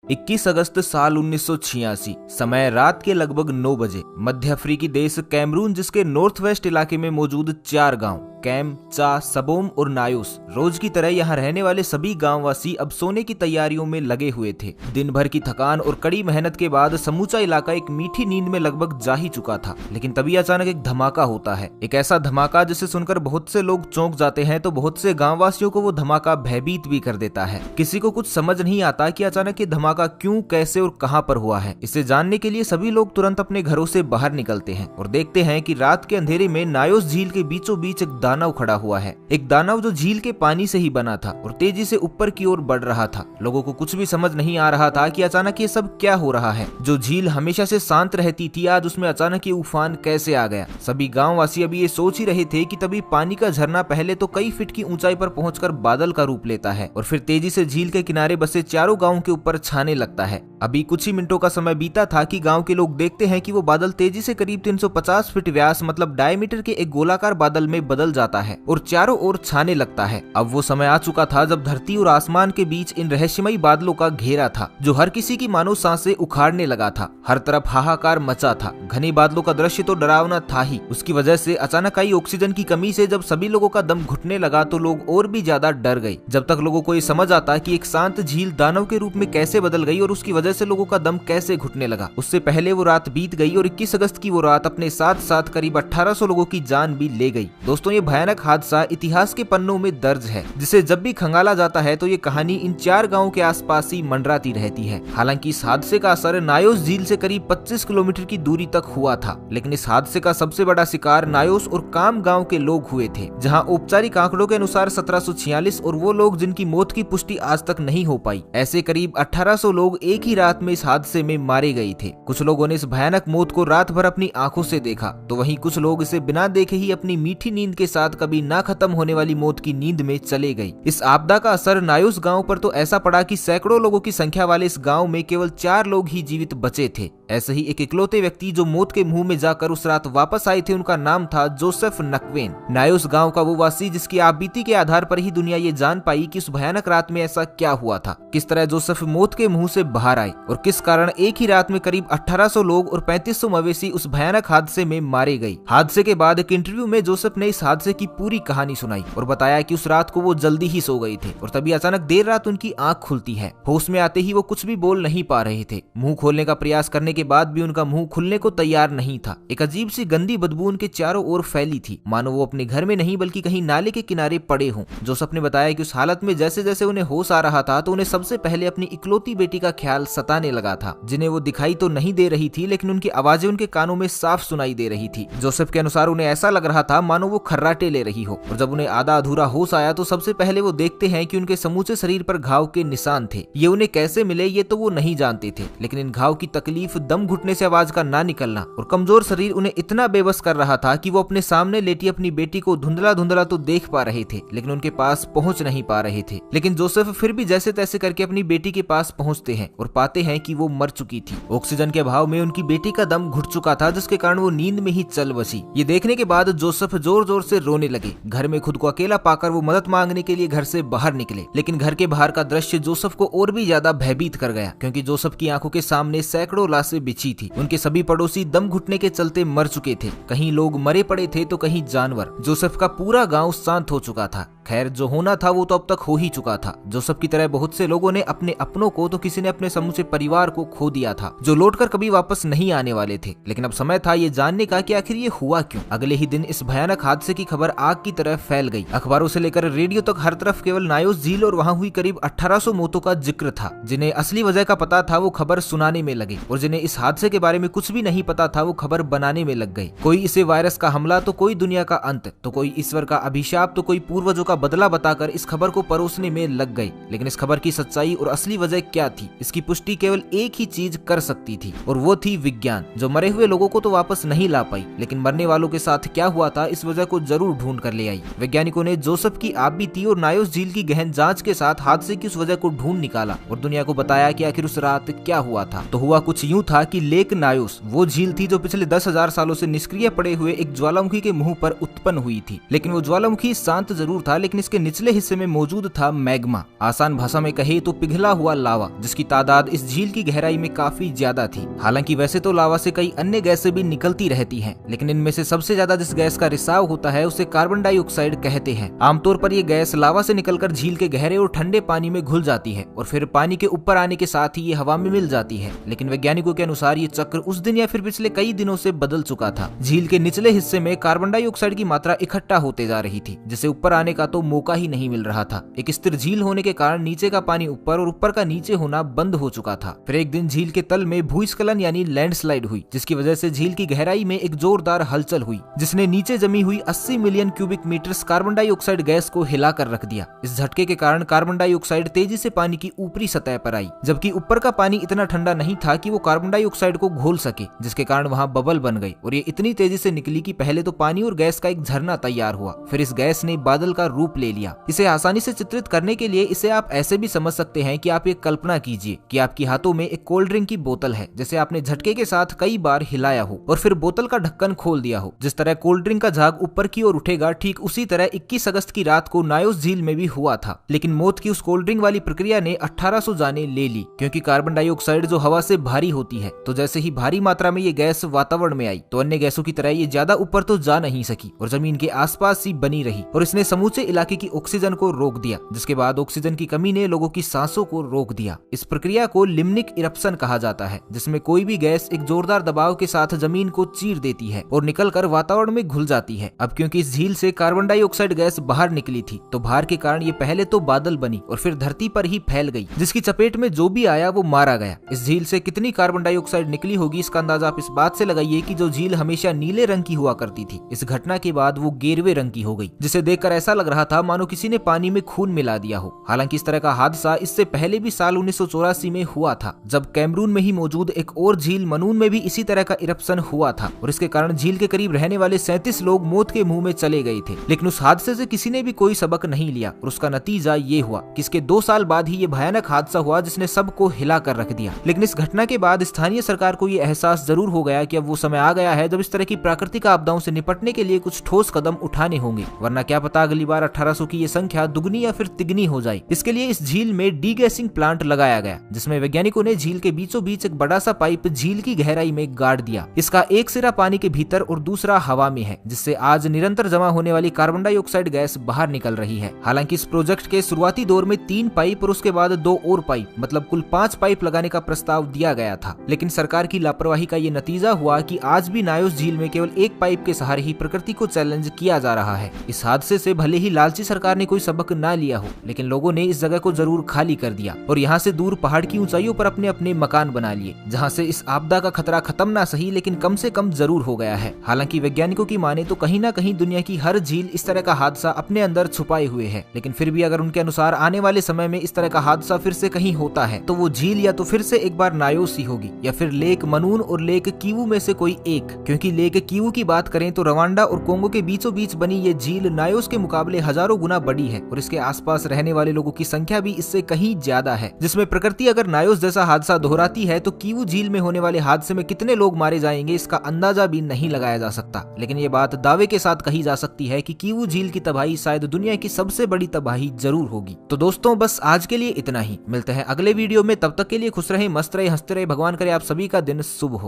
21 अगस्त साल 1986, समय रात के लगभग 9 बजे। मध्य अफ्रीकी देश कैमरून, जिसके नॉर्थ वेस्ट इलाके में मौजूद 4 गांव कैम, चा, सबोम और नायोस, रोज की तरह यहाँ रहने वाले सभी गांववासी अब सोने की तैयारियों में लगे हुए थे। दिन भर की थकान और कड़ी मेहनत के बाद समूचा इलाका एक मीठी नींद में लगभग जा ही चुका था। लेकिन तभी अचानक एक धमाका होता है, एक ऐसा धमाका जिसे सुनकर बहुत से लोग चौंक जाते हैं, तो बहुत से गांववासियों को वो धमाका भयभीत भी कर देता है। किसी को कुछ समझ नहीं आता कि अचानक ये धमाका क्यों, कैसे और कहां पर हुआ है। इसे जानने के लिए सभी लोग तुरंत अपने घरों से बाहर निकलते हैं और देखते हैं कि रात के अंधेरे में नायोस झील के बीचों बीच एक दानव खड़ा हुआ है। एक दानव जो झील के पानी से ही बना था और तेजी से ऊपर की ओर बढ़ रहा था। लोगों को कुछ भी समझ नहीं आ रहा था कि अचानक ये सब क्या हो रहा है। जो झील हमेशा से शांत रहती थी, आज उसमें अचानक ये उफान कैसे आ गया। सभी गांववासी अभी ये सोच ही रहे थे कि तभी पानी का झरना पहले तो कई फीट की ऊंचाई पर पहुंचकर बादल का रूप लेता है और फिर तेजी से झील के किनारे बसे चारों गांवों के ऊपर छाने लगता है। अभी कुछ ही मिनटों का समय बीता था कि गांव के लोग देखते हैं कि वो बादल तेजी से करीब 350 फीट व्यास मतलब डायमीटर के एक गोलाकार बादल में बदल जाता है और चारों ओर छाने लगता है। अब वो समय आ चुका था जब धरती और आसमान के बीच इन रहस्यमयी बादलों का घेरा था, जो हर किसी की मानो सांसें उखाड़ने लगा था। हर तरफ हाहाकार मचा था। घने बादलों का दृश्य तो डरावना था ही, उसकी वजह से अचानक आई ऑक्सीजन की कमी से जब सभी लोगों का दम घुटने लगा तो लोग और भी ज्यादा डर गए। जब तक लोगों को ये समझ आता कि एक शांत झील दानव के रूप में कैसे बदल गई और उसकी वजह से लोगों का दम कैसे घुटने लगा, उससे पहले वो रात बीत गई और 21 अगस्त की वो रात अपने साथ साथ करीब 1800 लोगों की जान भी ले गई। दोस्तों, ये भयानक हादसा इतिहास के पन्नों में दर्ज है, जिसे जब भी खंगाला जाता है तो ये कहानी इन 4 गांवों के आसपास ही मंडराती रहती है। हालांकि इस हादसे का असर नायोस झील से करीब 25 किलोमीटर की दूरी तक हुआ था, लेकिन इस हादसे का सबसे बड़ा शिकार नायोस और काम गांव के लोग हुए थे, जहां औपचारिक आंकड़ों के अनुसार 1746 और वो लोग जिनकी मौत की पुष्टि आज तक नहीं हो पाई। ऐसे करीब 1800 लोग एक ही रात में इस हादसे में मारे गए थे। कुछ लोगों ने इस भयानक मौत को रात भर अपनी आंखों से देखा, तो वहीं कुछ लोग इसे बिना देखे ही अपनी मीठी नींद के साथ कभी ना खत्म होने वाली मौत की नींद में चले गए। इस आपदा का असर नायोस गांव पर तो ऐसा पड़ा कि सैकड़ों लोगों की संख्या वाले इस गांव में केवल 4 लोग ही जीवित बचे थे। ऐसे ही एक इकलौते व्यक्ति जो मौत के मुंह में जाकर उस रात वापस आए थे, उनका नाम था जोसेफ नकवेन। नायोस गांव का वो वासी जिसकी आपबीती के आधार पर ही दुनिया ये जान पाई कि उस भयानक रात में ऐसा क्या हुआ था, किस तरह जोसेफ मौत के मुंह से बाहर आए और किस कारण एक ही रात में करीब 1800 लोग और 3500 मवेशी उस भयानक हादसे में मारे गए। हादसे के बाद एक इंटरव्यू में जोसेफ ने इस हादसे की पूरी कहानी सुनाई और बताया कि उस रात को वो जल्दी ही सो गए थे और तभी अचानक देर रात उनकी आंख खुलती है। होश में आते ही वो कुछ भी बोल नहीं पा रहे थे। मुंह खोलने का प्रयास करने के बाद भी उनका मुंह खुलने को तैयार नहीं था। एक अजीब सी गंदी बदबू उनके चारों ओर फैली थी, मानो वो अपने घर में नहीं बल्कि कहीं नाले के किनारे पड़े हों। जोसेफ ने बताया कि उस हालत में जैसे जैसे उन्हें होश आ रहा था तो उन्हें सबसे पहले अपनी इकलौती बेटी का ख्याल सताने लगा था, जिन्हें वो दिखाई तो नहीं दे रही थी लेकिन उनकी आवाजें उनके कानों में साफ सुनाई दे रही थी। जोसेफ के अनुसार उन्हें ऐसा लग रहा था मानो वो खर्राटे ले रही हो। और जब उन्हें आधा अधूरा होश आया तो सबसे पहले वो देखते हैं कि उनके समूचे शरीर पर घाव के निशान थे। ये उन्हें कैसे मिले ये तो वो नहीं जानते थे, लेकिन इन घाव की तकलीफ, दम घुटने से आवाज का ना निकलना और कमजोर शरीर उन्हें इतना बेबस कर रहा था कि वो अपने सामने लेटी अपनी बेटी को धुंधला धुंधला तो देख पा रहे थे लेकिन उनके पास पहुंच नहीं पा रहे थे। लेकिन जोसेफ फिर भी जैसे तैसे करके अपनी बेटी के पास पहुंचते हैं और पाते हैं कि वो मर चुकी थी। ऑक्सीजन के अभाव में उनकी बेटी का दम घुट चुका था, जिसके कारण वो नींद में ही चल बसी। ये देखने के बाद जोसेफ जोर जोर से रोने लगे। घर में खुद को अकेला पाकर वो मदद मांगने के लिए घर से बाहर निकले, लेकिन घर के बाहर का दृश्य जोसेफ को और भी ज्यादा भयभीत कर गया, क्योंकि जोसेफ की आंखों के सामने सैकड़ों लाशें बिछी थी। उनके सभी पड़ोसी दम घुटने के चलते मर चुके थे। कहीं लोग मरे पड़े थे तो कहीं जानवर। जोसेफ का पूरा गांव शांत हो चुका था। खैर, जो होना था वो तो अब तक हो ही चुका था। जोसेफ की तरह बहुत से लोगों ने अपने अपनों को तो किसी ने अपने समूचे परिवार को खो दिया था, जो लौटकर कभी वापस नहीं आने वाले थे। लेकिन अब समय था ये जानने का कि आखिर ये हुआ क्यों। अगले ही दिन इस भयानक हादसे की खबर आग की तरह फैल गई। अखबारों से लेकर रेडियो तक हर तरफ केवल नायोस झील और वहाँ हुई करीब 1800 मौतों का जिक्र था। जिन्हें असली वजह का पता था वो खबर सुनाने में लगे और जिन्हें इस हादसे के बारे में कुछ भी नहीं पता था वो खबर बनाने में लग गए। कोई इसे वायरस का हमला, तो कोई दुनिया का अंत, तो कोई ईश्वर का अभिशाप, तो कोई पूर्वजों का बदला बताकर इस खबर को परोसने में लग गए। लेकिन इस खबर की सच्चाई और असली वजह क्या थी, इसकी पुष्टि केवल एक ही चीज कर सकती थी और वो थी विज्ञान, जो मरे हुए लोगों को तो वापस नहीं ला पाई, लेकिन मरने वालों के साथ क्या हुआ था इस वजह को जरूर ढूंढ कर ले आई। वैज्ञानिकों ने जोसेफ की आपबीती और नायोस झील की गहन जांच के साथ हादसे की उस वजह को ढूंढ निकाला और दुनिया को बताया कि आखिर उस रात क्या हुआ था। तो हुआ कुछ यूं था कि लेक नायोस वो झील थी जो पिछले 10,000 सालों से निष्क्रिय पड़े हुए एक ज्वालामुखी के मुंह पर उत्पन्न हुई थी। लेकिन वो ज्वालामुखी शांत जरूर था, लेकिन इसके निचले हिस्से में मौजूद था मैग्मा, आसान भाषा में कहे तो पिघला हुआ लावा, जिसकी तादाद इस झील की गहराई में काफी ज्यादा थी। हालांकि वैसे तो लावा से कई अन्य गैसें भी निकलती रहती हैं, लेकिन इनमें से सबसे ज्यादा जिस गैस का रिसाव होता है उसे कार्बन डाइऑक्साइड कहते हैं। आमतौर पर ये गैस लावा से निकलकर झील के गहरे और ठंडे पानी में घुल जाती है और फिर पानी के ऊपर आने के साथ ही ये हवा में मिल जाती है। लेकिन वैज्ञानिकों के अनुसार ये चक्र उस दिन या फिर पिछले कई दिनों से बदल चुका था। झील के निचले हिस्से में कार्बन डाइऑक्साइड की मात्रा इकट्ठा होते जा रही थी, जिसे ऊपर आने का तो मौका ही नहीं मिल रहा था। एक स्थिर झील होने के कारण नीचे का पानी ऊपर और ऊपर का नीचे होना बंद हो चुका था। फिर एक दिन झील के तल में भूस्खलन यानी लैंडस्लाइड हुई, जिसकी वजह से झील की गहराई में एक जोरदार हलचल हुई, जिसने नीचे जमी हुई 80 million cubic metres carbon dioxide gas को हिलाकर रख दिया। इस झटके के कारण कार्बन डाइऑक्साइड तेजी से पानी की ऊपरी सतह पर आई, जबकि ऊपर का पानी इतना ठंडा नहीं था कि वो कार्बन डाइऑक्साइड को घोल सके, जिसके कारण वहां बबल बन गई और ये इतनी तेजी से निकली कि पहले तो पानी और गैस का एक झरना तैयार हुआ, फिर इस गैस ने बादल का रूप ले लिया। इसे आसानी से चित्रित करने के लिए इसे आप ऐसे भी समझ सकते हैं कि आप एक कल्पना कीजिए कि आपके हाथों में एक कोल्ड ड्रिंक की बोतल है, जिसे आपने झटके के साथ कई बार हिलाया हो और फिर बोतल का ढक्कन खोल दिया हो। जिस तरह कोल्ड ड्रिंक का झाग ऊपर की ओर उठेगा, ठीक उसी तरह 21 अगस्त की रात को नायोस झील में भी हुआ था। लेकिन मौत की उस कोल्ड ड्रिंक वाली प्रक्रिया ने 1800 जाने ले ली, क्योंकि कार्बन डाइऑक्साइड जो हवा से भारी होती है, तो जैसे ही भारी मात्रा में ये गैस वातावरण में आई तो अन्य गैसों की तरह ये ज्यादा ऊपर तो जा नहीं सकी और जमीन के आसपास ही बनी रही और इसने समूचे इलाके की ऑक्सीजन को रोक दिया, जिसके बाद ऑक्सीजन की कमी ने लोगों की सांसों को रोक दिया। इस प्रक्रिया को लिम्निक इरप्शन कहा जाता है, जिसमें कोई भी गैस एक जोरदार दबाव के साथ जमीन को चीर देती है और निकलकर वातावरण में घुल जाती है। अब क्योंकि इस झील से कार्बन डाइऑक्साइड गैस बाहर निकली थी, तो भार के कारण ये पहले तो बादल बनी और फिर धरती पर ही फैल गई, जिसकी चपेट में जो भी आया वो मारा गया। इस झील से कितनी कार्बन डाइऑक्साइड निकली होगी, इसका अंदाजा आप इस बात से लगाइए कि जो झील हमेशा नीले रंग की हुआ करती थी, इस घटना के बाद वो गेरवे रंग की हो गई, जिसे देखकर ऐसा लग रहा था मानो किसी ने पानी में खून मिला दिया हो। हालांकि इस तरह का हादसा इससे पहले भी साल 1984 में हुआ था, जब कैमरून में ही मौजूद एक और झील मनून में भी इसी तरह का इरप्शन हुआ था और इसके कारण झील के करीब रहने वाले 37 लोग मौत के मुंह में चले गए थे। लेकिन उस हादसे से किसी ने भी कोई सबक नहीं लिया और उसका नतीजा ये हुआ कि इसके 2 साल बाद ही ये भयानक हादसा हुआ, जिसने सबको हिला कर रख दिया। लेकिन इस घटना के बाद स्थानीय सरकार को ये एहसास जरूर हो गया कि अब वो समय आ गया है जब इस तरह की प्राकृतिक आपदाओं से निपटने के लिए कुछ ठोस कदम उठाने होंगे, वरना क्या पता अगली बार 1800 की ये संख्या दुगनी या फिर तिगनी हो जाए। इसके लिए इस झील में डीगैसिंग प्लांट लगाया गया, जिसमें वैज्ञानिकों ने झील के बीचों बीच एक बड़ा सा पाइप झील की गहराई में गाड़ दिया। इसका एक सिरा पानी के भीतर और दूसरा हवा में है, जिससे आज निरंतर जमा होने वाली कार्बन डाइऑक्साइड गैस बाहर निकल रही है। हालांकि इस प्रोजेक्ट के शुरुआती दौर में 3 पाइप और उसके बाद 2 और पाइप, मतलब कुल 5 पाइप लगाने का प्रस्ताव दिया गया था। लेकिन सरकार की लापरवाही का ये नतीजा हुआ कि आज भी नायोस झील में केवल एक पाइप के सहारे ही प्रकृति को चैलेंज किया जा रहा है। इस हादसे से भले ही लालची सरकार ने कोई सबक ना लिया हो, लेकिन लोगों ने इस जगह को जरूर खाली कर दिया और यहाँ से दूर पहाड़ की ऊंचाइयों पर अपने अपने मकान बना लिए, जहाँ से इस आपदा का खतरा खत्म ना सही लेकिन कम से कम जरूर हो गया है। हालांकि वैज्ञानिकों की माने तो कहीं ना कहीं दुनिया की हर झील इस तरह का हादसा अपने अंदर छुपाए हुए है, लेकिन फिर भी अगर उनके अनुसार आने वाले समय में इस तरह का हादसा फिर से कहीं होता है तो वो झील या तो फिर से एक बार नायोस ही होगी या फिर लेक मनून और लेक कीवू में से कोई एक। क्योंकि लेक कीवू की बात करें तो रवांडा और कोंगो के बीचों बीच बनी ये झील नायोस के मुकाबले हजारों गुना बड़ी है और इसके आसपास रहने वाले लोगों की संख्या भी इससे कहीं ज्यादा है, जिसमें प्रकृति अगर नायोस जैसा हादसा दोहराती है तो कीवू झील में होने वाले हादसे में कितने लोग मारे जाएंगे इसका अंदाजा भी नहीं लगाया जा सकता। लेकिन ये बात दावे के साथ कही जा सकती है कि कीवू झील की तबाही शायद दुनिया की सबसे बड़ी तबाही जरूर होगी। तो दोस्तों बस आज के लिए इतना ही, मिलते हैं अगले वीडियो में, तब तक के लिए खुश रहे, मस्त रहे, हंसते रहे, भगवान करे आप सभी का दिन शुभ हो।